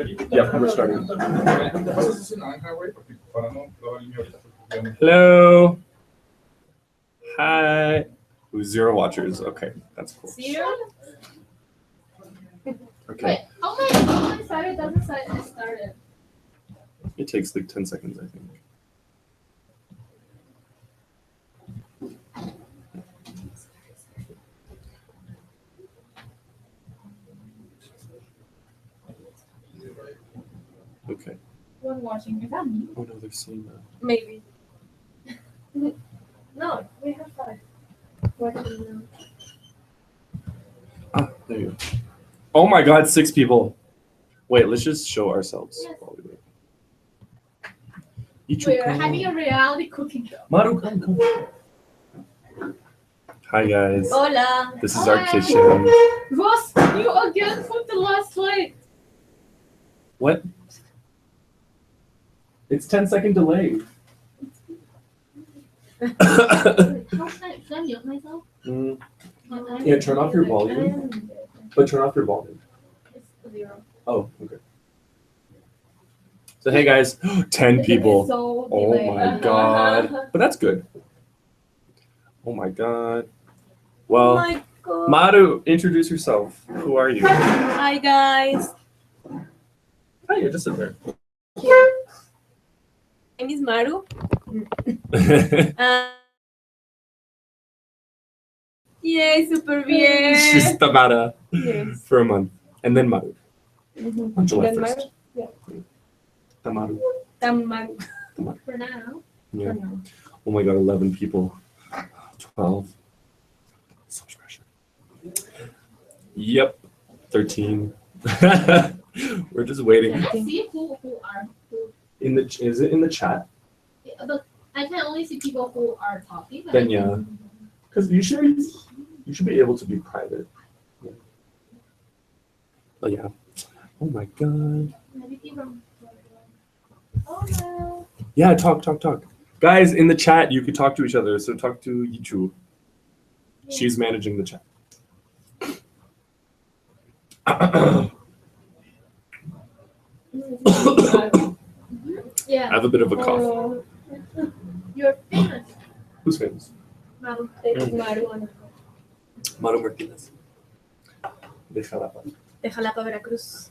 Yep, we're starting. Hello. Hi. Ooh, 0 watchers. Okay, that's cool. Okay. Wait, how many started doesn't say it started? It takes like 10 seconds, I think. Okay. One watching. Is that me? Oh no, they're seeing that. Maybe. No, we have 5. Watching Ah, there you go. Oh my God, 6 people. Wait, let's just show ourselves. Yes. While we wait. We are having a reality cooking show. Maru, come. Hi guys. Hola. This is our Hi. kitchen. Ross, you again put the last plate. What? It's 10-second delay. How should I mute myself? Yeah, turn off your volume. But turn off your volume. It's 0. Oh, okay. So hey guys, 10 people. It's so Oh delayed. my God. But that's good. Oh my God. Well, my God. Maru, introduce yourself. Who are you? Hi guys. Hi, you're just sitting there. My name is Maru. Yay, super bien. She's Tamara Yes. for a month. And then Maru on July Then 1st. Maru. Yeah. Tamaru. Maru. For now. Yeah. For now. Oh my God, 11 people. 12. So much pressure. Yep. 13. We're just waiting. Can I see who are who? Is it in the chat? But I can only see people who are talking. but Then I yeah. can- Because you should be able to be private. Yeah. Oh yeah. Oh my God. Maybe people- Oh no. Yeah, talk. Guys, in the chat, you could talk to each other. So talk to Yichu. She's managing the chat. Yeah. I have a bit of a cough. Oh, You're famous. Who's famous? Maru. Maru. Maru Martinez. De Jalapa. De Jalapa, Veracruz.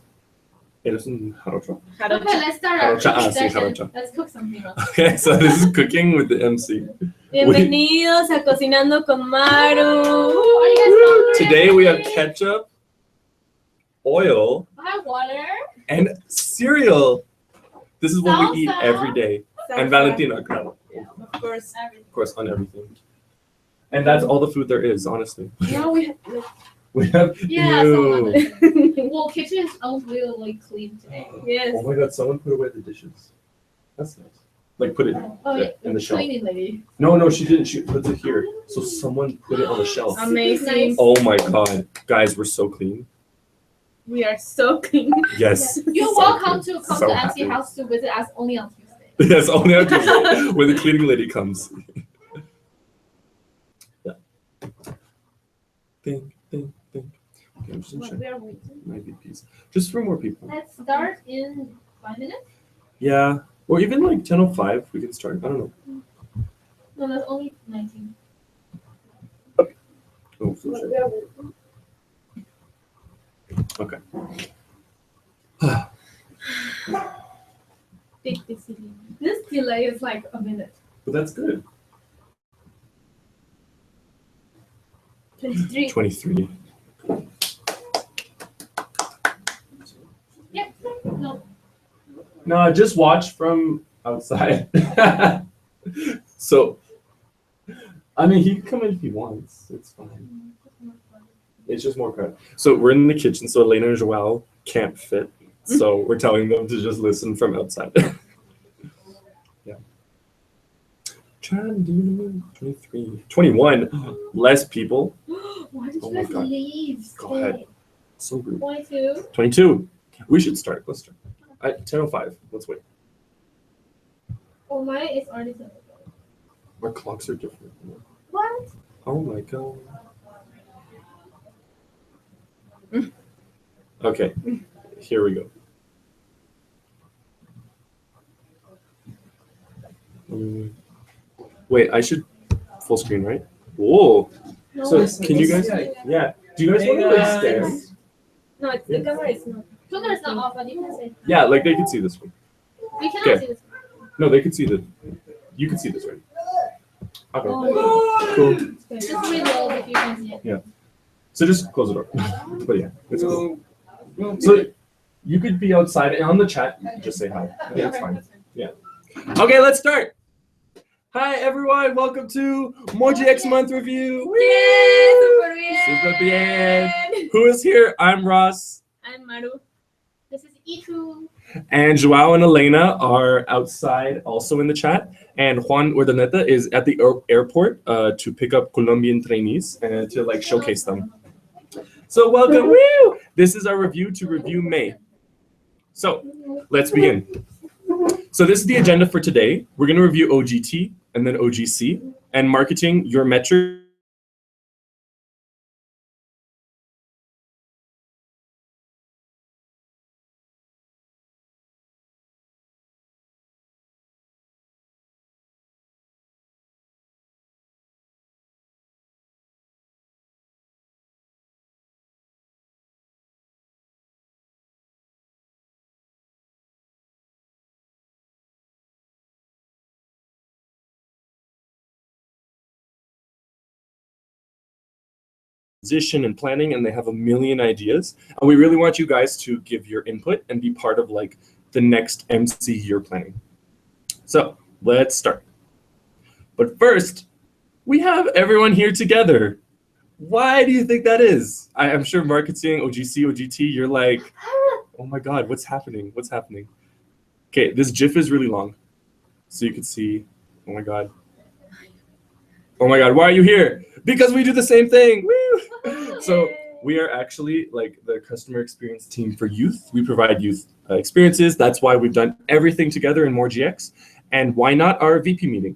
Eres un jarocho. Okay, let's start our Jarocha. cooking Sí, session. jarocha. Let's cook something else. Okay, so this is cooking with the MC. Bienvenidos a Cocinando con Maru. Ooh, are you guys hungry? Today we have ketchup, oil, I have water. and cereal. This is what we eat Salsa. every day. And Valentina, claro. Of course. Of course, on everything. And that's all the food there is, honestly. Now we have. We have. Yeah, Ew. Well, kitchen is really clean today. Yes. Oh my God! Someone put away the dishes. That's nice. Like put it Oh yeah, in the shelf. cleaning lady. No, she didn't. She puts it here. So someone put it on the shelf. Amazing. Oh my God, guys, we're so clean. We are so clean. Yes. You're So welcome clean. to come So to MC happy. house to visit us only on Tuesday. Yes, only on Tuesday when the cleaning lady comes. Yeah. Think. Okay, I'm just gonna check We're waiting. my VPs. Just for more people. Let's start in 5 minutes. Yeah. Or even like 10:05, we can start. I don't know. No, that's only 19. Oh, so shit. Okay. Big decision. This delay is like a minute. But that's good. 23. 23. Yep. No. No, just watch from outside. So, I mean, he can come in if he wants. It's fine. It's just more crowded. So we're in the kitchen. So Elena and Joelle can't fit. So we're telling them to just listen from outside. Yeah. Trying to do 23. 21. Less people. Why did Oh you my guys God. leave? Go ahead. So rude. 22. 22. We should start. Let's start. At 10:05. Let's wait. Oh, mine is already 7. Our clocks are different. What? Oh my God. Okay. Here we go. Wait, I should full screen, right? Whoa. No, So it's- can you guys? Yeah. Do you guys want to like stand? No, it's the camera is not. Sugar is not off, but you can say. Yeah, like they could see this one. We cannot Okay. see this. No, they could see the. You could see this, right? Okay. Oh, Cool. just reload if you can see it. So just close the door. But yeah, it's cool. So you could be outside and on the chat. Just say hi. Yeah, it's fine. Okay, let's start. Hi everyone, welcome to MOrgyX month review. Super bien. Who is here? I'm Ross. I'm Maru. This is Itu. And Joao and Elena are outside also in the chat. And Juan Urdaneta is at the airport to pick up Colombian trainees and to like showcase them. So welcome. Woo! This is our review to review May. So let's begin. So this is the agenda for today. We're going to review OGT and then OGC and marketing your metric. And planning, and they have a million ideas, and we really want you guys to give your input and be part of like the next MC year planning. So let's start. But first, we have everyone here together. Why do you think that is? I'm sure marketing, OGC, OGT, you're like, oh my god, what's happening? What's happening? Okay, this GIF is really long, so you can see. Oh my god. Oh my god, why are you here? Because we do the same thing. Woo! So we are actually like the customer experience team for youth. We provide youth experiences. That's why we've done everything together in MOrgyX. And why not our VP meeting?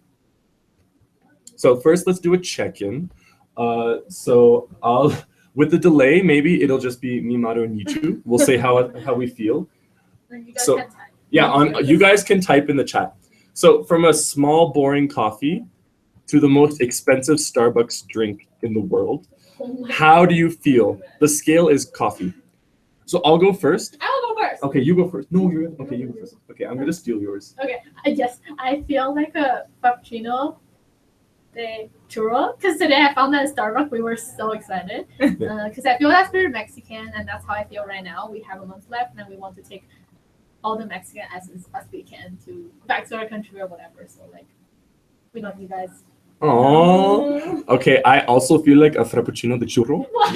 So first, let's do a check-in. So I'll, with the delay, maybe it'll just be me, Maru, and Yichu. We'll say how we feel. And you guys So- can type. Yeah, you guys can type in the chat. So from a small, boring coffee to the most expensive Starbucks drink in the world, how do you feel? The scale is coffee. So I'll go first. I will go first. Okay, you go first. No, you're okay. You go first. Okay, I'm gonna steal yours. Yes, I feel like a frappuccino de churro because today I found that at Starbucks. We were so excited because I feel that's very Mexican, and that's how I feel right now. We have a month left, and we want to take all the Mexican essence as we can to back to our country or whatever. So like, we love you guys. Aww. Okay, I also feel like a frappuccino de churro, What?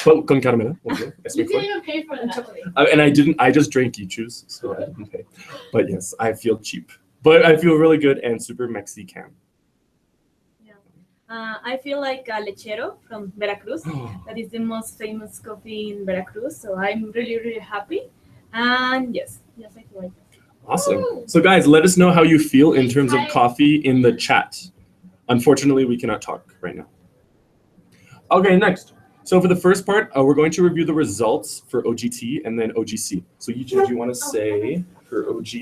but con caramelo. Okay, es You mejor. didn't even pay for that. And I just drank Yichu's, so I didn't pay. But yes, I feel cheap. But I feel really good and super Mexican. I feel like a lechero from Veracruz. That is the most famous coffee in Veracruz. So I'm really, really happy. And yes, I feel like that. Awesome. So guys, let us know how you feel in terms of coffee in the chat. Unfortunately, we cannot talk right now. Okay, next. So for the first part, we're going to review the results for OGT and then OGC. So Yichu, do you want to say for OGT?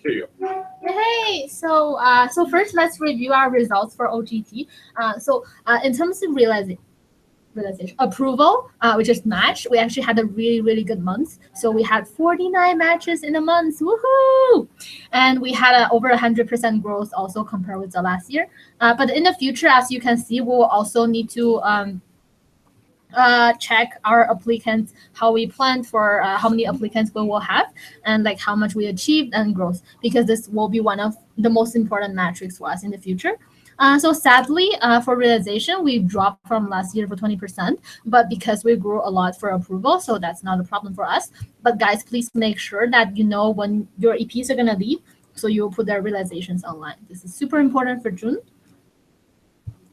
Here you go. Hey, so first let's review our results for OGT. In terms of realization approval, which is match, we actually had a really good month. So we had 49 matches in a month. Woohoo! And we had over 100% growth also compared with the last year. But in the future, as you can see, we'll also need to check our applicants, how we planned for how many applicants we will have, and like how much we achieved and growth, because this will be one of the most important metrics for us in the future. So sadly, for realization, we dropped from last year for 20%, but because we grew a lot for approval, so that's not a problem for us. But guys, please make sure that you know when your EPs are gonna leave, so you will put their realizations online. This is super important for June.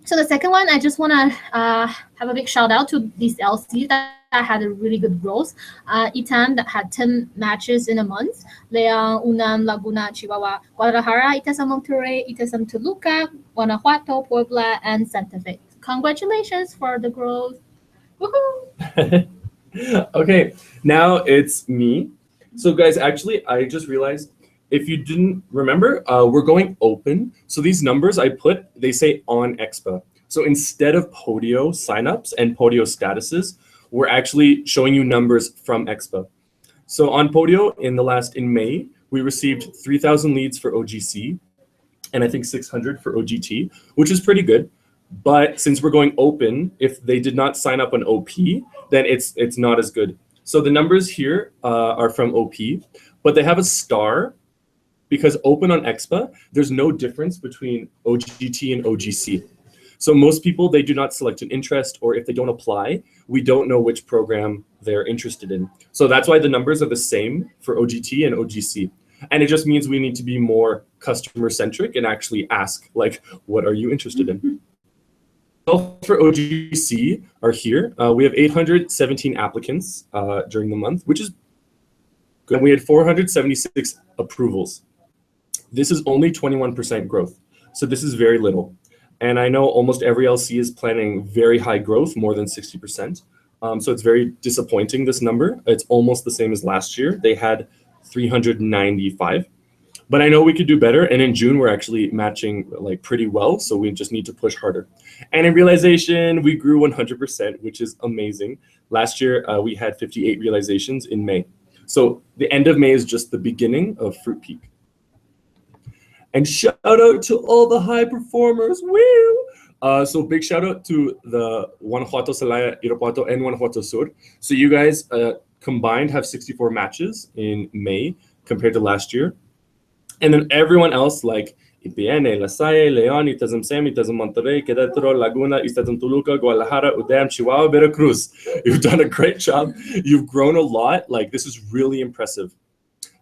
So the second one, I just want to have a big shout out to these LCs that had a really good growth. Itan that had 10 matches in a month. Leon, Unam, Laguna, Chihuahua, Guadalajara, Itesa Monterrey, Itesa Toluca, Guanajuato, Puebla, and Santa Fe. Congratulations for the growth. Woohoo! Okay, now it's me. So guys, actually, I just realized if you didn't remember, we're going open. So these numbers I put, they say on Expa. So instead of Podio signups and Podio statuses, we're actually showing you numbers from Expa. So on Podio in May, we received 3,000 leads for OGC and I think 600 for OGT, which is pretty good. But since we're going open, if they did not sign up on OP, then it's not as good. So the numbers here are from OP, but they have a star because open on Expa, there's no difference between OGT and OGC. So most people, they do not select an interest, or if they don't apply, we don't know which program they're interested in. So that's why the numbers are the same for OGT and OGC. And it just means we need to be more customer centric and actually ask, like, what are you interested in? For OGC are here. We have 817 applicants during the month, which is good. And we had 476 approvals. This is only 21% growth. So this is very little. And I know almost every LC is planning very high growth, more than 60%. So it's very disappointing, this number. It's almost the same as last year. They had 395. But I know we could do better. And in June, we're actually matching like pretty well. So we just need to push harder. And in realization, we grew 100%, which is amazing. Last year, we had 58 realizations in May. So the end of May is just the beginning of Fruit Peak. And shout out to all the high performers. Woo! So big shout out to the Guanajuato, Celaya, Irapuato, and Guanajuato Sur. So you guys combined have 64 matches in May compared to last year. And then everyone else like IPN, La Salle, León, Itazam, Itazam Monterrey, Querétaro, Laguna, Iztacalco, Toluca, Guadalajara, UDEM, Chihuahua, Veracruz. You've done a great job. You've grown a lot. Like, this is really impressive.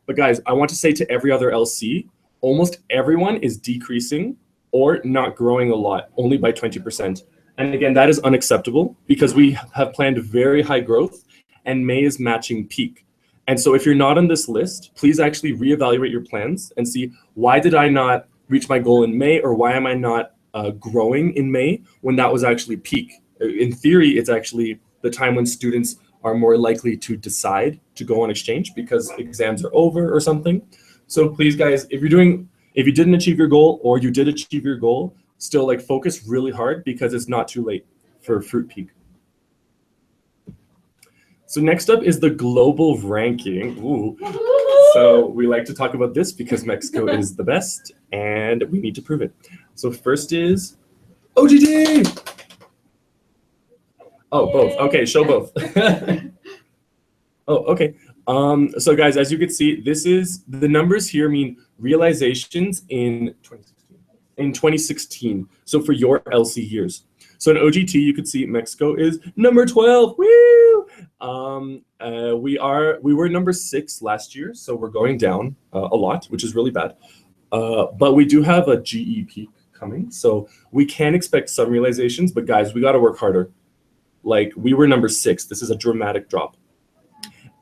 But guys, I want to say to every other LC, almost everyone is decreasing or not growing a lot, only by 20%. And again, that is unacceptable because we have planned very high growth and May is matching peak. And so if you're not on this list, please actually reevaluate your plans and see, why did I not reach my goal in May, or why am I not growing in May when that was actually peak? In theory, it's actually the time when students are more likely to decide to go on exchange because exams are over or something. So please, guys, if you didn't achieve your goal or you did achieve your goal, still like focus really hard because it's not too late for Fruit Peak. So next up is the global ranking. Ooh. So we like to talk about this because Mexico is the best and we need to prove it. So first is OGT. Oh, both. Okay, show both. Oh, okay. So guys, as you can see, this is the numbers here mean realizations in 2016. So for your LC years. So in OGT, you could see Mexico is number 12. Woo! We were number 6 last year, so we're going down a lot, which is really bad. But we do have a GE peak coming, so we can expect some realizations. But guys, we got to work harder. Like, we were number 6. This is a dramatic drop.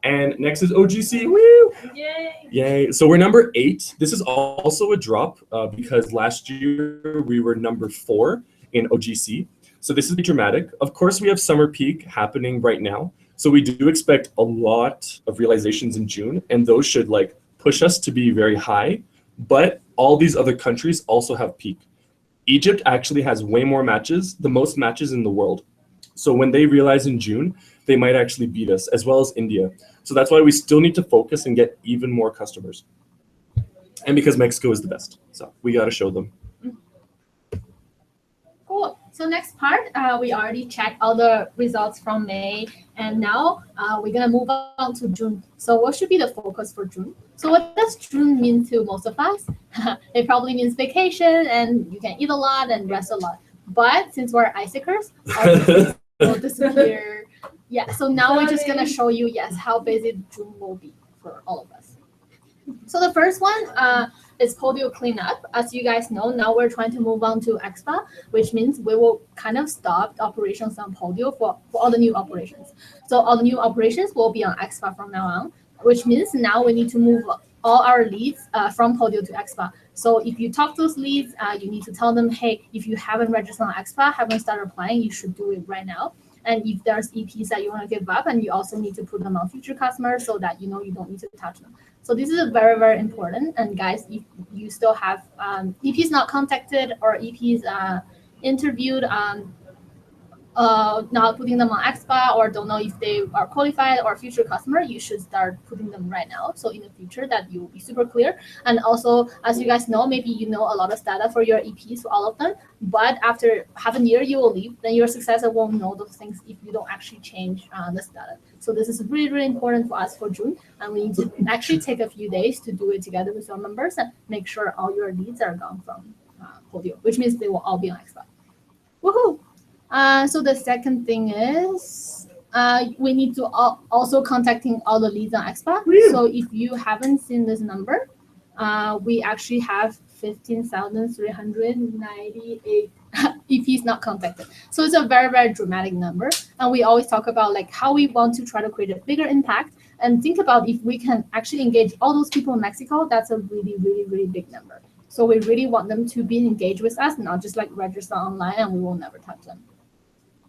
And next is OGC. Woo! Yay! Yay. So we're number 8. This is also a drop because last year we were number 4 in OGC. So this is dramatic. Of course, we have summer peak happening right now. So we do expect a lot of realizations in June, and those should like push us to be very high. But all these other countries also have peak. Egypt actually has way more matches, the most matches in the world. So when they realize in June, they might actually beat us, as well as India. So that's why we still need to focus and get even more customers. And because Mexico is the best. So we got to show them. Cool. So next part, we already checked all the results from May. And now we're going to move on to June. So what should be the focus for June? So what does June mean to most of us? It probably means vacation and you can eat a lot and rest a lot. But since we're Icicers, our will disappear. Yeah, so now we're just gonna show you, yes, how busy June will be for all of us. So the first one is Podio cleanup. As you guys know, now we're trying to move on to Expa, which means we will kind of stop the operations on Podio for all the new operations. So all the new operations will be on Expa from now on, which means now we need to move all our leads from Podio to Expa. So if you talk to those leads, you need to tell them, hey, if you haven't registered on Expa, haven't started applying, you should do it right now. And if there's EPs that you want to give up, and you also need to put them on future customers so that you know you don't need to touch them. So this is very, very important. And guys, if you still have EPs not contacted or EPs interviewed, not putting them on expa or don't know if they are qualified or future customer, you should start putting them right now. So in the future that you will be super clear. And also, as you guys know, maybe you know a lot of data for your EPs, for all of them, but after half a year you will leave, then your successor won't know those things if you don't actually change this data. So this is really, really important for us for June. And we need to actually take a few days to do it together with your members and make sure all your leads are gone from Podio, which means they will all be on expa. Woohoo! So the second thing is we need to also contacting all the leads on expa. So if you haven't seen this number, we actually have 15,398 EPs not contacted. So it's a very, very dramatic number. And we always talk about like how we want to try to create a bigger impact and think about if we can actually engage all those people in Mexico, that's a really, really, really big number. So we really want them to be engaged with us, not just like register online and we will never touch them.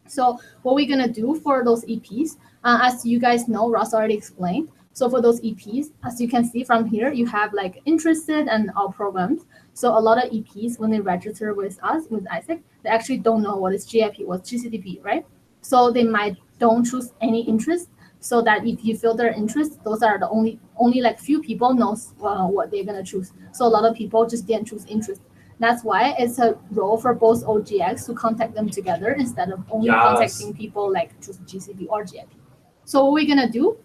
So what we're gonna do for those EPs, as you guys know, Ross already explained. So for those EPs, as you can see from here, you have like interested and all programs. So a lot of EPs, when they register with us, with Isaac, they actually don't know what is GIP, what's GCDP, right? So they might don't choose any interest. So that if you filter interest, those are the only like few people knows what they're gonna choose. So a lot of people just didn't choose interest. That's why it's a role for both OGX to contact them together instead of only contacting people like choose GCP or GIP. So what we're gonna do,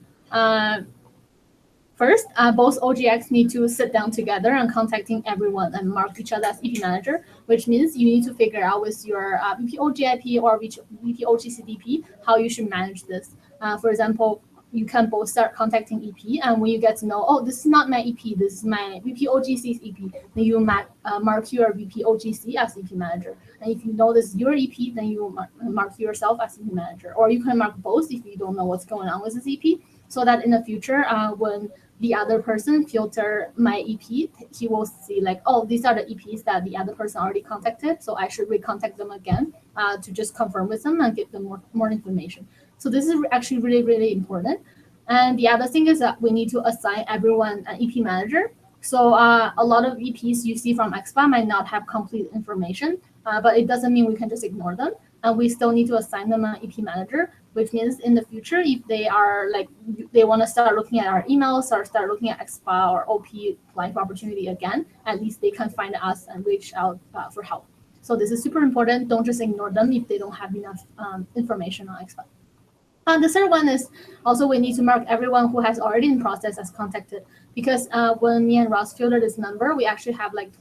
first, both OGX need to sit down together and contacting everyone and mark each other as EP manager, which means you need to figure out with your VP OGIP or VP OGCDP how you should manage this. For example, you can both start contacting EP, and when you get to know, oh, this is not my EP, this is my VP OGC's EP, then you mark your VP OGC as EP manager. And if you know this is your EP, then you mark yourself as EP manager. Or you can mark both if you don't know what's going on with this EP, so that in the future, when the other person filter my EP, he will see like, oh, these are the EPs that the other person already contacted, so I should recontact them again to just confirm with them and give them more information. So this is actually really, really important. And the other thing is that we need to assign everyone an EP manager. So a lot of EPs you see from expa might not have complete information, but it doesn't mean we can just ignore them. And we still need to assign them an EP manager, which means in the future, if they are like, they want to start looking at our emails or start looking at expa or OP applying for opportunity again, at least they can find us and reach out for help. So this is super important. Don't just ignore them if they don't have enough information on expa. The third one is also we need to mark everyone who has already in process as contacted, because when me and Ross filtered this number, we actually have like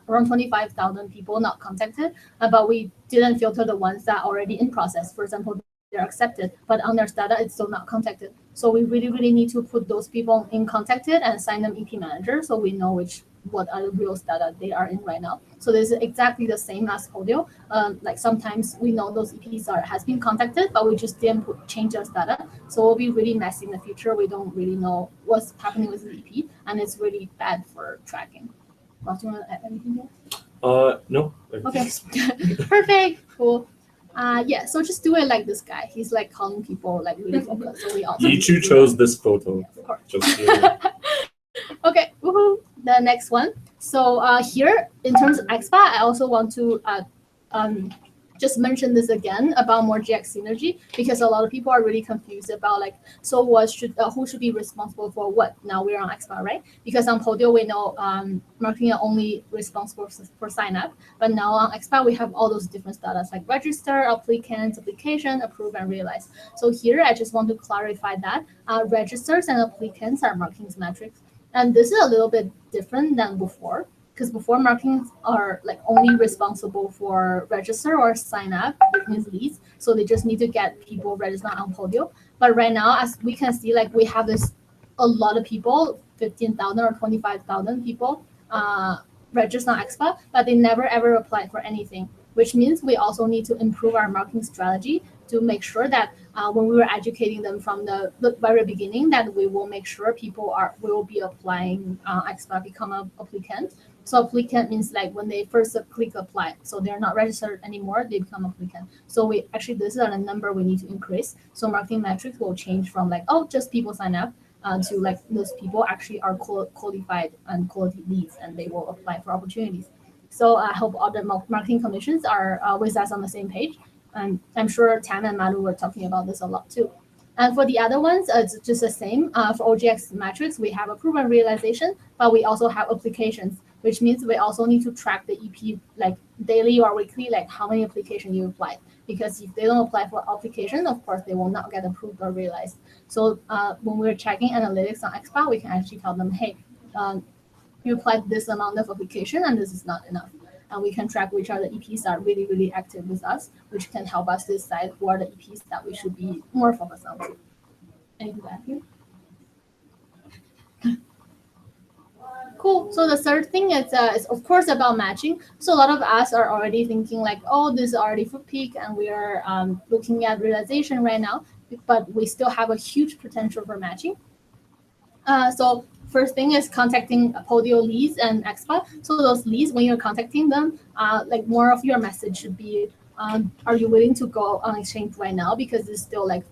around 25,000 people not contacted, but we didn't filter the ones that are already in process. For example, they're accepted, but on their data, it's still not contacted. So we really, really need to put those people in contacted and assign them EP manager so we know what are the real data they are in right now. So this is exactly the same as Podio. Like sometimes we know those EPs has been contacted, but we just didn't change those data. So it'll be really messy in the future. We don't really know what's happening with the EP, and it's really bad for tracking. Ross, do you want to add anything here? No. Okay, perfect, cool. Yeah, so just do it like this guy. He's like calling people like really focused. So we also Yichu chose this photo. Yeah, of course. Just Okay, woohoo! The next one. So here, in terms of expa, I also want to just mention this again about MOrgyX synergy, because a lot of people are really confused about like, so what should who should be responsible for what? Now we're on expa, right? Because on Podio we know marketing are only responsible for sign up, but now on expa we have all those different status like register, applicants, application, approve, and realize. So here I just want to clarify that registers and applicants are marketing's metrics, and this is a little bit different than before. Because before, marketing are like only responsible for register or sign up, which means leads. So they just need to get people registered on Podio. But right now, as we can see, like we have a lot of people, 15,000 or 25,000 people registered on expa, but they never ever applied for anything, which means we also need to improve our marketing strategy to make sure that when we were educating them from the very beginning, that we will make sure people will be applying expa, become an applicant. So applicant means like when they first click apply, so they're not registered anymore, they become applicant. So we actually, this is a number we need to increase. So marketing metrics will change from like, oh, just people sign up, to like those people actually are qualified and quality leads, and they will apply for opportunities. So I hope all the marketing commissions are with us on the same page. And I'm sure Tam and Madu were talking about this a lot too. And for the other ones, it's just the same. For OGX metrics, we have a proven realization, but we also have applications, which means we also need to track the EP like daily or weekly, like how many applications you applied. Because if they don't apply for application, of course, they will not get approved or realized. So when we're checking analytics on XPA, we can actually tell them, hey, you applied this amount of application and this is not enough. And we can track which are the EPs that are really, really active with us, which can help us decide who are the EPs that we should be more focused on. Anything to add here? Cool. So the third thing is of course about matching. So a lot of us are already thinking like, oh, this is already for peak, and we are looking at realization right now, but we still have a huge potential for matching. So first thing is contacting Podio leads and Expa. So those leads, when you're contacting them, like more of your message should be, are you willing to go on exchange right now? Because it's still like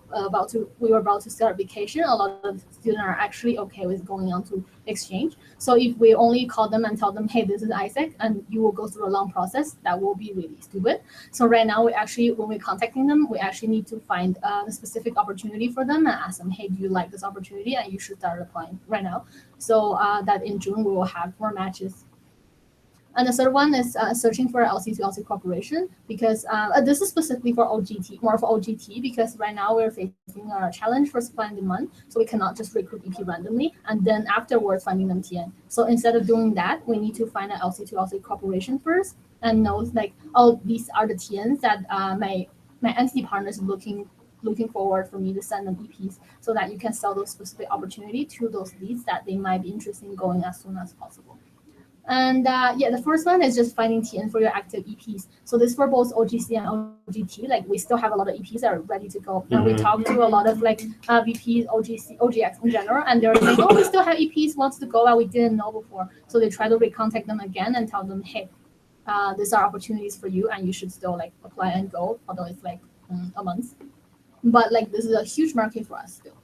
we were about to start vacation. A lot of students are actually okay with going on to exchange. So if we only call them and tell them, hey, this is Isaac, and you will go through a long process, that will be really stupid. So right now, when we're contacting them, we actually need to find a specific opportunity for them and ask them, hey, do you like this opportunity? And you should start applying right now. So that in June, we will have more matches. And the third one is searching for LC to LC cooperation, because this is specifically for OGT, more for OGT, because right now we're facing a challenge for supply and demand. So we cannot just recruit EP randomly and then afterwards finding them TN. So instead of doing that, we need to find an LC to LC cooperation first and know like, oh, these are the TNs that my entity partners looking forward for me to send them EPs, so that you can sell those specific opportunity to those leads that they might be interested in going as soon as possible. And the first one is just finding TN for your active EPs. So this for both OGC and OGT. Like we still have a lot of EPs that are ready to go. And we talk to a lot of like VPs, OGC, OGX in general, and they're like, oh, we still have EPs wants to go that we didn't know before. So they try to recontact them again and tell them, hey, these are opportunities for you, and you should still like apply and go, although it's like a month. But like this is a huge market for us still.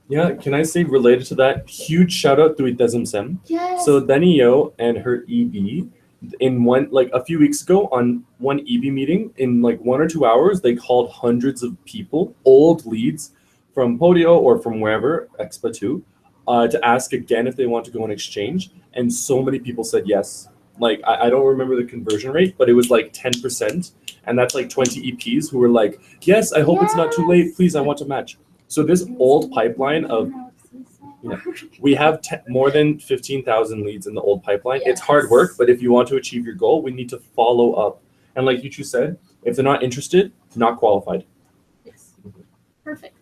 Yeah, can I say related to that, huge shout out to Itazum. Yes. So Dani Yo and her EB in a few weeks ago on one EB meeting, in like 1 or 2 hours, they called hundreds of people, old leads from Podio or from wherever, Expa 2, to ask again if they want to go on exchange. And so many people said yes. Like, I don't remember the conversion rate, but it was like 10%. And that's like 20 EPs who were like, yes, I hope it's not too late. Please, I want to match. So this old pipeline of, we have more than 15,000 leads in the old pipeline. Yes. It's hard work, but if you want to achieve your goal, we need to follow up. And like Yuchu said, if they're not interested, not qualified. Yes, perfect.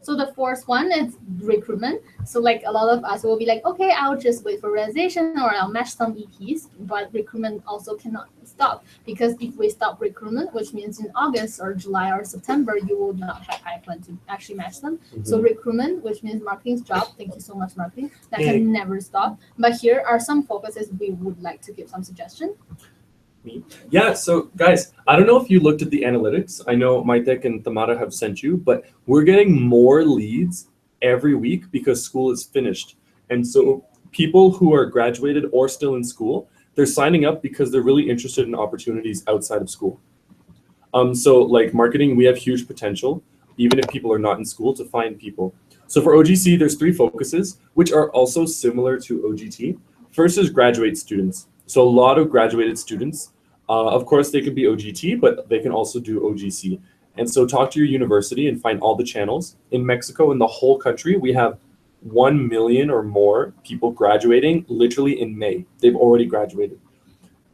So the fourth one is recruitment. So like a lot of us will be like, okay, I'll just wait for realization or I'll match some EPs, but recruitment also cannot stop, because if we stop recruitment, which means in August or July or September, you will not have pipeline to actually match them. So recruitment, which means marketing's job, thank you so much, marketing, that can never stop. But here are some focuses we would like to give some suggestions. Yeah, so guys, I don't know if you looked at the analytics. I know Maitek and Tamara have sent you, but we're getting more leads every week because school is finished. And so people who are graduated or still in school, they're signing up because they're really interested in opportunities outside of school. So like marketing, we have huge potential, even if people are not in school, to find people. So for OGC, there's 3 focuses, which are also similar to OGT. First is graduate students. So a lot of graduated students, of course, they could be OGT, but they can also do OGC. And so talk to your university and find all the channels. In Mexico, in the whole country, we have 1 million or more people graduating literally in May. They've already graduated.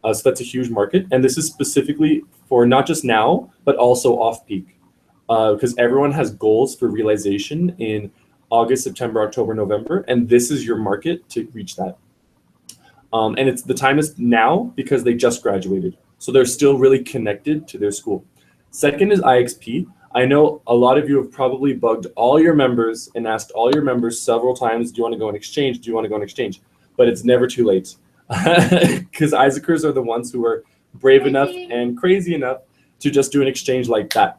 So that's a huge market. And this is specifically for not just now, but also off-peak. Because everyone has goals for realization in August, September, October, November. And this is your market to reach that. And the time is now because they just graduated. So they're still really connected to their school. Second is IXP. I know a lot of you have probably bugged all your members and asked all your members several times, do you want to go on exchange? Do you want to go on exchange? but it's never too late. Because Isaacers are the ones who are brave enough and crazy enough to just do an exchange like that.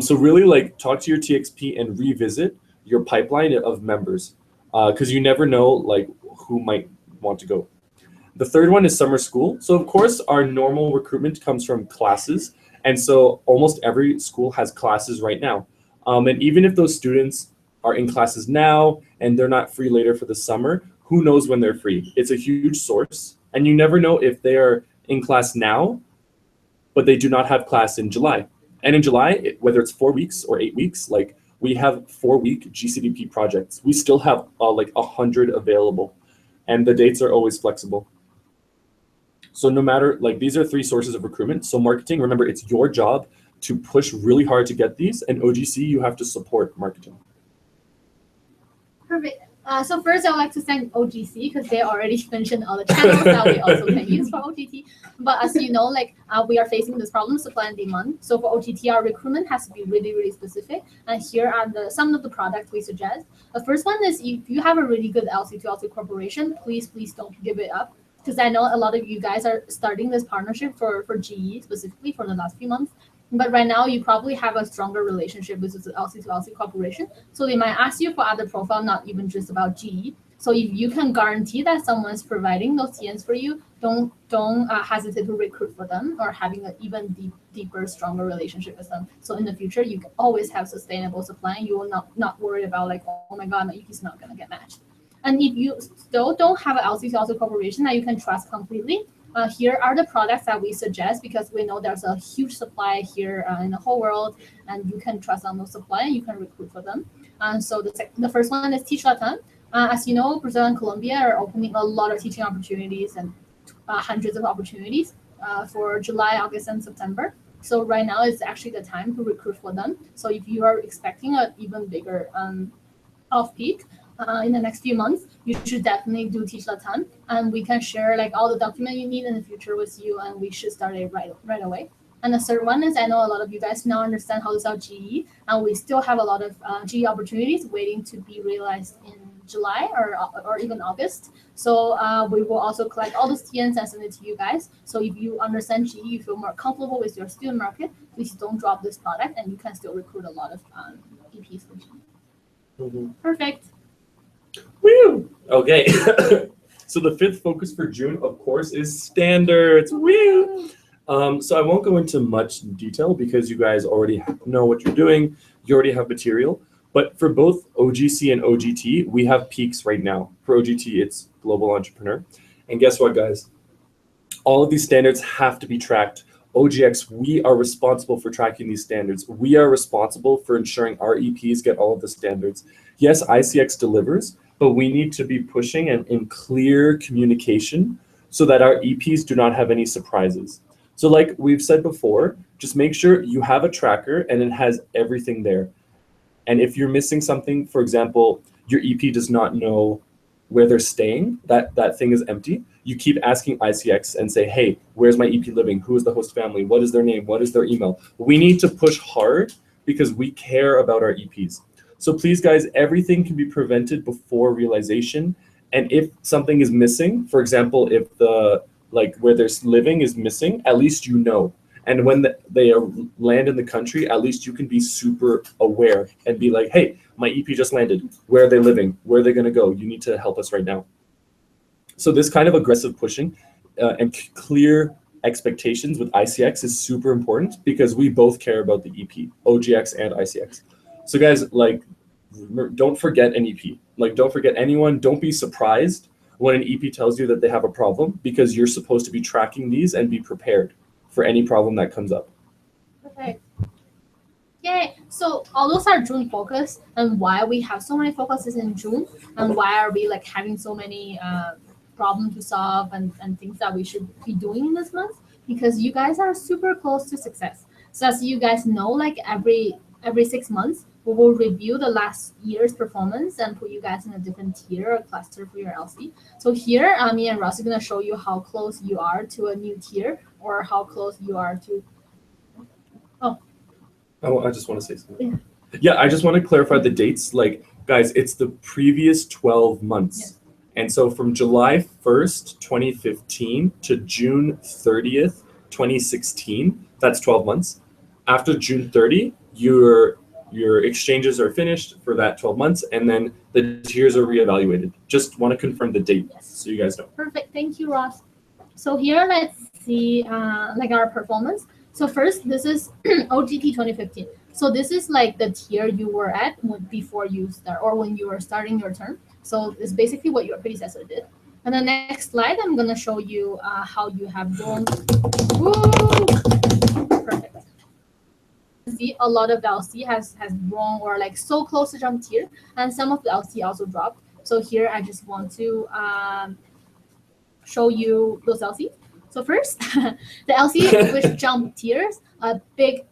So really like talk to your TXP and revisit your pipeline of members, because you never know like who might want to go. The third one is summer school. So of course our normal recruitment comes from classes, and so almost every school has classes right now. And even if those students are in classes now and they're not free later for the summer, who knows when they're free? It's a huge source, and you never know if they are in class now, but they do not have class in July. And in July, whether it's 4 weeks or 8 weeks, like we have 4-week GCDP projects. We still have like 100 available, and the dates are always flexible. So no matter, like these are 3 sources of recruitment. So marketing, remember, it's your job to push really hard to get these, and OGC, you have to support marketing. Perfect. So first, I would like to thank OGC because they already mentioned all the channels that we also can use for OGT. But as you know, like we are facing this problem, supply and demand. So for OGT, our recruitment has to be really, really specific. And here are some of the products we suggest. The first one is if you have a really good LC to LC corporation, please don't give it up. Because I know a lot of you guys are starting this partnership for GE specifically for the last few months. But right now, you probably have a stronger relationship with the LC to LC corporation. So they might ask you for other profile, not even just about GE. So if you can guarantee that someone's providing those TNs for you, don't hesitate to recruit for them or having an even deeper, stronger relationship with them. So in the future, you can always have sustainable supply. And you will not worry about like, oh my God, my EP is not going to get matched. And if you still don't have an LC to LC corporation that you can trust completely, here are the products that we suggest because we know there's a huge supply here in the whole world, and you can trust on those supply and you can recruit for them. So the first one is Teach Latam. As you know, Brazil and Colombia are opening a lot of teaching opportunities and hundreds of opportunities for July, August, and September. So right now is actually the time to recruit for them. So if you are expecting an even bigger off-peak, in the next few months, you should definitely do Teach Latam, and we can share like all the document you need in the future with you, and we should start it right away. And the third one is I know a lot of you guys now understand how to sell GE, and we still have a lot of GE opportunities waiting to be realized in July or even August. So we will also collect all those TNs and send it to you guys. So if you understand GE, you feel more comfortable with your student market, please don't drop this product, and you can still recruit a lot of EPs for GE. Perfect. Woo! Okay. So the 5th focus for June, of course, is standards. Woo! So I won't go into much detail because you guys already know what you're doing. You already have material. But for both OGC and OGT, we have peaks right now. For OGT, it's Global Entrepreneur. And guess what, guys? All of these standards have to be tracked. OGX, we are responsible for tracking these standards. We are responsible for ensuring our EPs get all of the standards. Yes, ICX delivers, but we need to be pushing and in clear communication so that our EPs do not have any surprises. So like we've said before, just make sure you have a tracker and it has everything there. And if you're missing something, for example, your EP does not know where they're staying, that thing is empty, you keep asking ICX and say, hey, where's my EP living? Who is the host family? What is their name? What is their email? We need to push hard because we care about our EPs. So please, guys, everything can be prevented before realization. And if something is missing, for example, if the where they're living is missing, at least you know. And when they land in the country, at least you can be super aware and be like, hey, my EP just landed. Where are they living? Where are they going to go? You need to help us right now. So this kind of aggressive pushing and clear expectations with ICX is super important because we both care about the EP, OGX and ICX. So guys, don't forget an EP. Don't forget anyone. Don't be surprised when an EP tells you that they have a problem because you're supposed to be tracking these and be prepared for any problem that comes up. Okay. Yay. So all those are June focus, and why we have so many focuses in June, and why are we having so many problems to solve and things that we should be doing in this month, because you guys are super close to success. So as you guys know, every 6 months, we will review the last year's performance and put you guys in a different tier or cluster for your LC. So here, me and Ross are going to show you how close you are to a new tier or how close you are to... Oh, I just want to say something. Yeah, I just want to clarify the dates. Guys, it's the previous 12 months. And so from July 1st, 2015 to June 30th, 2016, that's 12 months. After June 30, your exchanges are finished for that 12 months, and then the tiers are reevaluated. Just want to confirm the date so you guys know. Perfect. Thank you, Ross. So here, let's see like our performance. So first, this is OGP 2015. So this is like the tier you were at before you start, or when you were starting your term. So it's basically what your predecessor did. And the next slide, I'm gonna show you how you have grown. Woo! Perfect. See, a lot of the LC has grown or like so close to jump tier, and some of the LC also dropped. So here, I just want to show you those LC. So first, the LC which jumped tiers, a big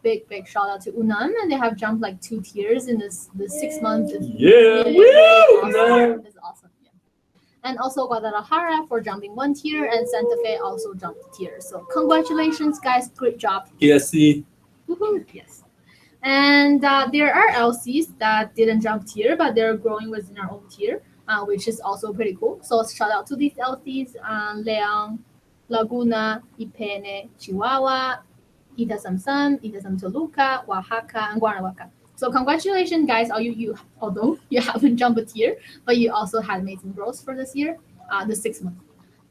shout out to Unam, and they have jumped like 2 tiers in this 6 months. Yeah, Awesome. It's awesome. Yeah. And also Guadalajara for jumping 1 tier, and Santa Fe also jumped a tier. So congratulations, guys! Great job. ESC. Woohoo! Yes. And there are LCs that didn't jump tier, but they're growing within our own tier, which is also pretty cool. So shout out to these LCs: Leon, Laguna, Ipene, Chihuahua, Itasamsan, Itasam Toluca, Oaxaca, and Guanajuato. So congratulations, guys! Although you haven't jumped a tier, but you also had amazing growth for this year, the 6 months.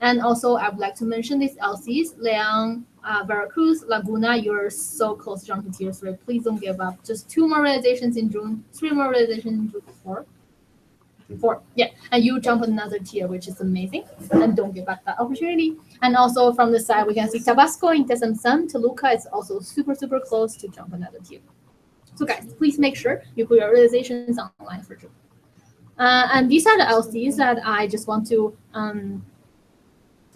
And also, I would like to mention these LCs: Leon, Veracruz, Laguna. You're so close to jumping tiers, so please don't give up. Just 2 more realizations in June, 3 more realizations in June, 4. Yeah, and you jump another tier, which is amazing. And don't give up that opportunity. And also from the side, we can see Tabasco, Intesamsan, Toluca is also super close to jump another tier. So guys, please make sure you put your realizations online for June. And these are the LCs that I just want to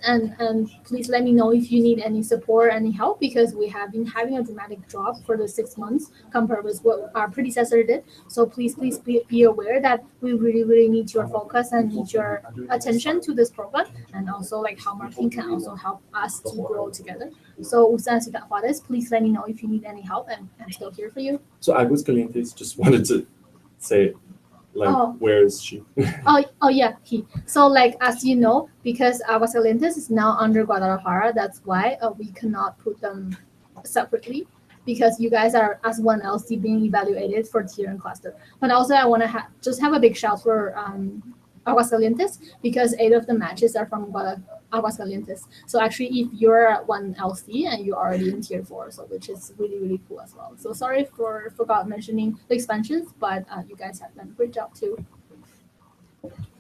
and please let me know if you need any support, any help, because we have been having a dramatic drop for the 6 months compared with what our predecessor did. So please be aware that we really need your focus and need your attention to this program, and also like how marketing can also help us to grow together. So Usan Ciudad Juarez, please let me know if you need any help, and I'm still here for you. So Aguascalientes just wanted to say, like, where is she? Oh yeah, so like, as you know, because Aguascalientes is now under Guadalajara, that's why we cannot put them separately, because you guys are as one LC being evaluated for tier and cluster. But also I want to just have a big shout for Aguascalientes, because 8 of the matches are from Aguascalientes. So actually, if you're at one LC and you're already in tier 4, so which is really cool as well. So sorry for forgot mentioning the expansions, but you guys have done a great job too.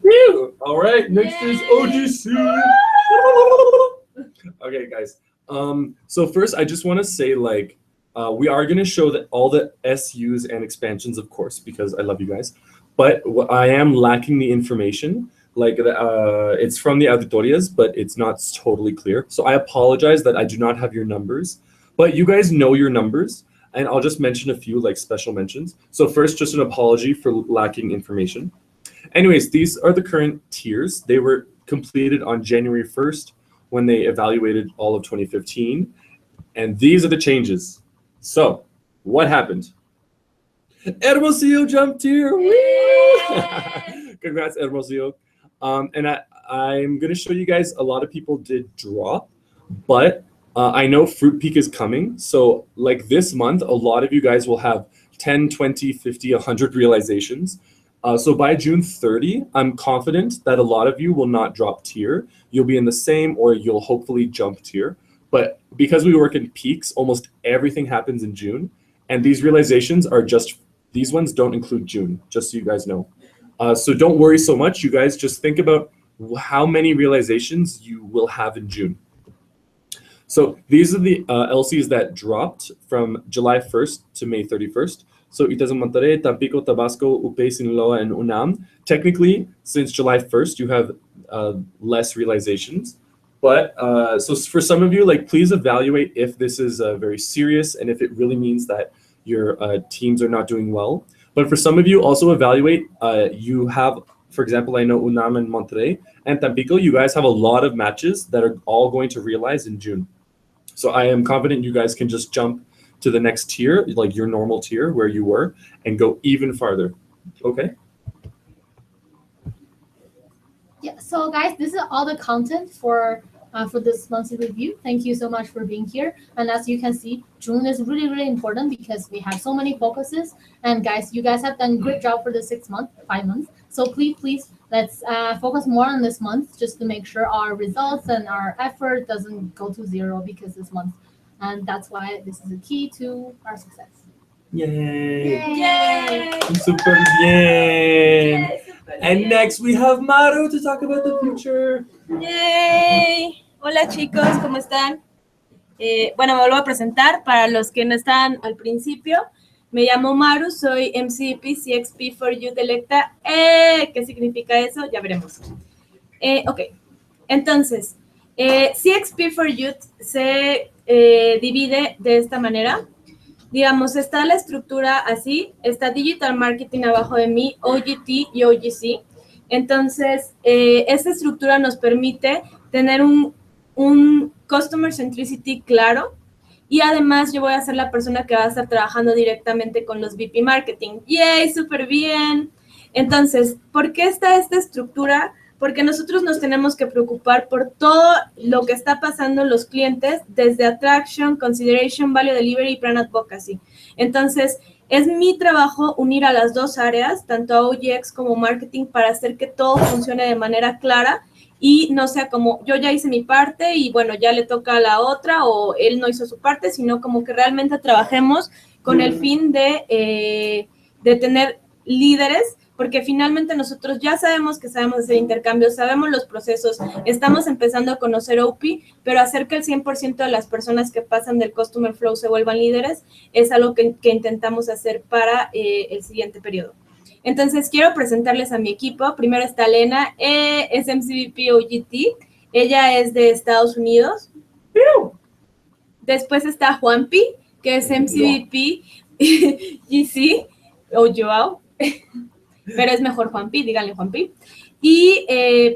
Woo! All right, next is OGC. Okay, guys. So first, I just want to say, like, we are going to show that all the SUs and expansions, of course, because I love you guys. But I am lacking the information. Like, it's from the auditorias, but it's not totally clear. So I apologize that I do not have your numbers. But you guys know your numbers, and I'll just mention a few, like, special mentions. So first, just an apology for lacking information. Anyways, these are the current tiers. They were completed on January 1st when they evaluated all of 2015. And these are the changes. So what happened? Hermosillo jumped tier. Congrats, Hermosillo. And I'm going to show you guys, a lot of people did drop, but I know Fruit Peak is coming. So like this month, a lot of you guys will have 10, 20, 50, 100 realizations. So by June 30, I'm confident that a lot of you will not drop tier. You'll be in the same, or you'll hopefully jump tier. But because we work in peaks, almost everything happens in June. And these realizations are just, these ones don't include June, just so you guys know. So don't worry so much. You guys just think about how many realizations you will have in June. So these are the LCs that dropped from July 1st to May 31st. So Itazam Monterrey, Tampico, Tabasco, Upey, Sinaloa, and UNAM. Technically, since July 1st, you have less realizations. But so for some of you, like, please evaluate if this is very serious and if it really means that your teams are not doing well. But for some of you, also evaluate, you have, for example, I know UNAM and Monterrey and Tampico, you guys have a lot of matches that are all going to realize in June. So I am confident you guys can just jump to the next tier, like your normal tier where you were, and go even farther. Okay? Yeah, so guys, this is all the content for this monthly review. Thank you so much for being here. And as you can see, June is really, really important because we have so many focuses. And guys, you guys have done great job for the 6 month, 5 months. So please, let's focus more on this month just to make sure our results and our effort doesn't go to zero because this month. And that's why this is a key to our success. Yay! Yay! Super bien! Yay, super And bien. next we have Maru to talk about the future. Yay. Hola chicos, ¿cómo están? Bueno, me vuelvo a presentar para los que no están al principio. Me llamo Maru, soy MCP CXP for Youth Electa. ¿Qué significa eso? Ya veremos. Ok, entonces, CXP for Youth se divide de esta manera. Digamos, está la estructura así, está Digital Marketing abajo de mí, OGT y OGC. Entonces, esta estructura nos permite tener un Customer Centricity claro y además yo voy a ser la persona que va a estar trabajando directamente con los VP Marketing. ¡Yay! ¡Súper bien! Entonces, ¿por qué está esta estructura? Porque nosotros nos tenemos que preocupar por todo lo que está pasando en los clientes, desde Attraction, Consideration, Value Delivery y Brand Advocacy. Entonces, es mi trabajo unir a las dos áreas, tanto a OGX como Marketing, para hacer que todo funcione de manera clara y no sea como yo ya hice mi parte y bueno, ya le toca a la otra o él no hizo su parte, sino como que realmente trabajemos con el fin de tener líderes, porque finalmente nosotros ya sabemos que sabemos hacer intercambios, sabemos los procesos, estamos empezando a conocer OP, pero hacer que el 100% de las personas que pasan del Customer Flow se vuelvan líderes es algo que intentamos hacer para el siguiente periodo. Entonces, quiero presentarles a mi equipo. Primero está Elena, es MCVP OGT, ella es de Estados Unidos. Después está Juanpi, que es MCVP GC o Joao. Pero es mejor Juanpi, díganle Juanpi. Y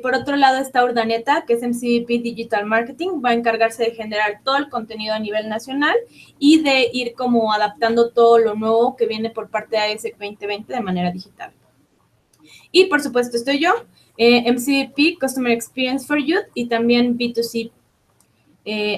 por otro lado está Urdaneta, que es MCVP Digital Marketing, va a encargarse de generar todo el contenido a nivel nacional y de ir como adaptando todo lo nuevo que viene por parte de AS 2020 de manera digital. Y por supuesto estoy yo, MCVP Customer Experience for Youth y también B2C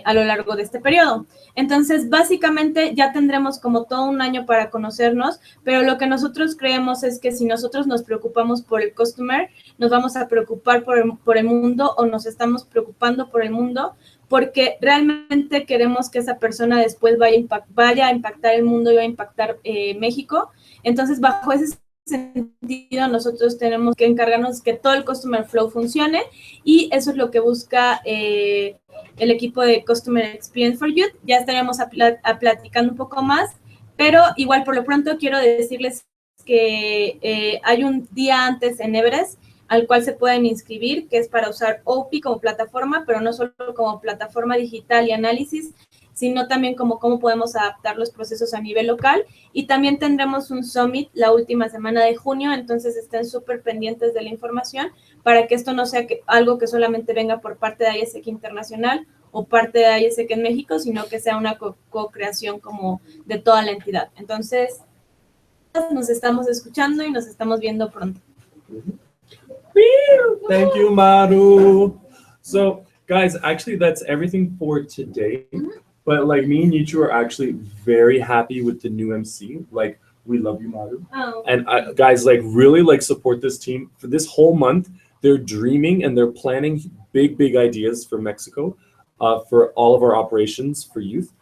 a lo largo de este periodo. Entonces, básicamente ya tendremos como todo un año para conocernos, pero lo que nosotros creemos es que si nosotros nos preocupamos por el customer, nos vamos a preocupar por el mundo o nos estamos preocupando por el mundo porque realmente queremos que esa persona después vaya a impactar el mundo y va a impactar México. Entonces, bajo ese sentido, nosotros tenemos que encargarnos que todo el Customer Flow funcione y eso es lo que busca el equipo de Customer Experience for Youth. Ya estaremos platicando un poco más, pero igual por lo pronto quiero decirles que hay un día antes en Everest al cual se pueden inscribir, que es para usar OP como plataforma, pero no solo como plataforma digital y análisis, sino también como cómo podemos adaptar los procesos a nivel local. Y también tendremos un summit la última semana de junio, entonces estén súper pendientes de la información para que esto no sea algo que solamente venga por parte de ISEC Internacional o parte de ISEC en México, sino que sea una co-creación como de toda la entidad. Entonces, nos estamos escuchando y nos estamos viendo pronto. Thank you, Maru. So, guys, actually, that's everything for today. But like me and Yichu are actually very happy with the new MC. Like, we love you, Maru. Oh. And guys, like, really like support this team for this whole month. They're dreaming and they're planning big ideas for Mexico, for all of our operations for youth.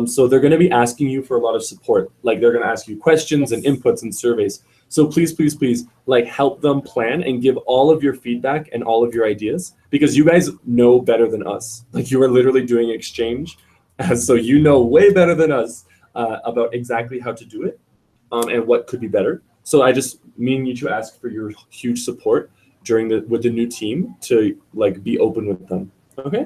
So they're going to be asking you for a lot of support. Like, they're going to ask you questions and inputs and surveys. So please, like, help them plan and give all of your feedback and all of your ideas, because you guys know better than us. Like, you are literally doing exchange. So you know way better than us about exactly how to do it and what could be better. So I just, me and Yichu ask for your huge support with the new team to like be open with them. Okay.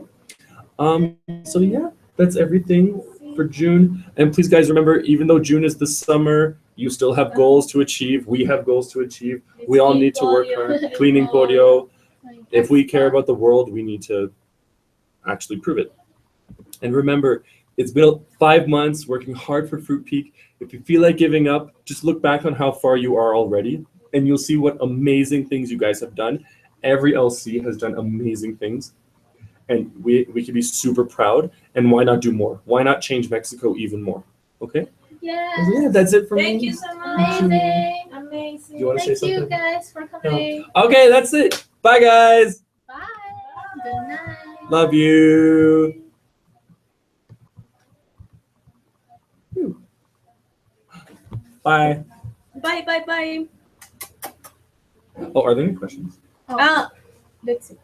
So yeah, that's everything for June. And please, guys, remember, even though June is the summer, you still have goals to achieve. We have goals to achieve. We all need to work hard. Cleaning Podio. If we care about the world, we need to actually prove it. And remember, it's been 5 months working hard for Fruit Peak. If you feel like giving up, just look back on how far you are already, and you'll see what amazing things you guys have done. Every LC has done amazing things, and we could be super proud. And why not do more? Why not change Mexico even more? Okay. Yes. Yeah, that's it for me. Thank you so much. Amazing. Amazing. Do you want to say Thank you something? guys for coming. Okay, that's it. Bye, guys. Bye. Good night. Love you. Bye. Bye, bye, bye. Oh, are there any questions? Let's see.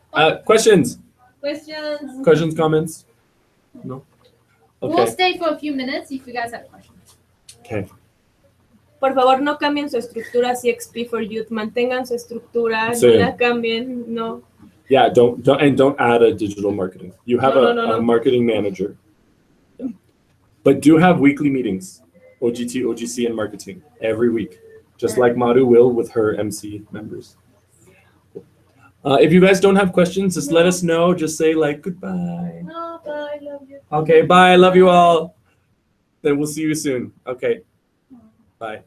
Questions? Questions? Questions, comments? No? We'll Okay. stay for a few minutes if you guys have questions. Okay. Por favor, no cambien su estructura CXP for Youth. Mantengan su estructura, Sí. no la cambien, no. Yeah, don't add a digital marketing. You have No. a marketing manager. Yeah. But do have weekly meetings, OGT, OGC, and marketing every week, just like Maru will with her MC members. If you guys don't have questions, just let us know. Just say like goodbye. No, bye, love you. Okay, bye. Love you all. Then we'll see you soon. Okay. Bye.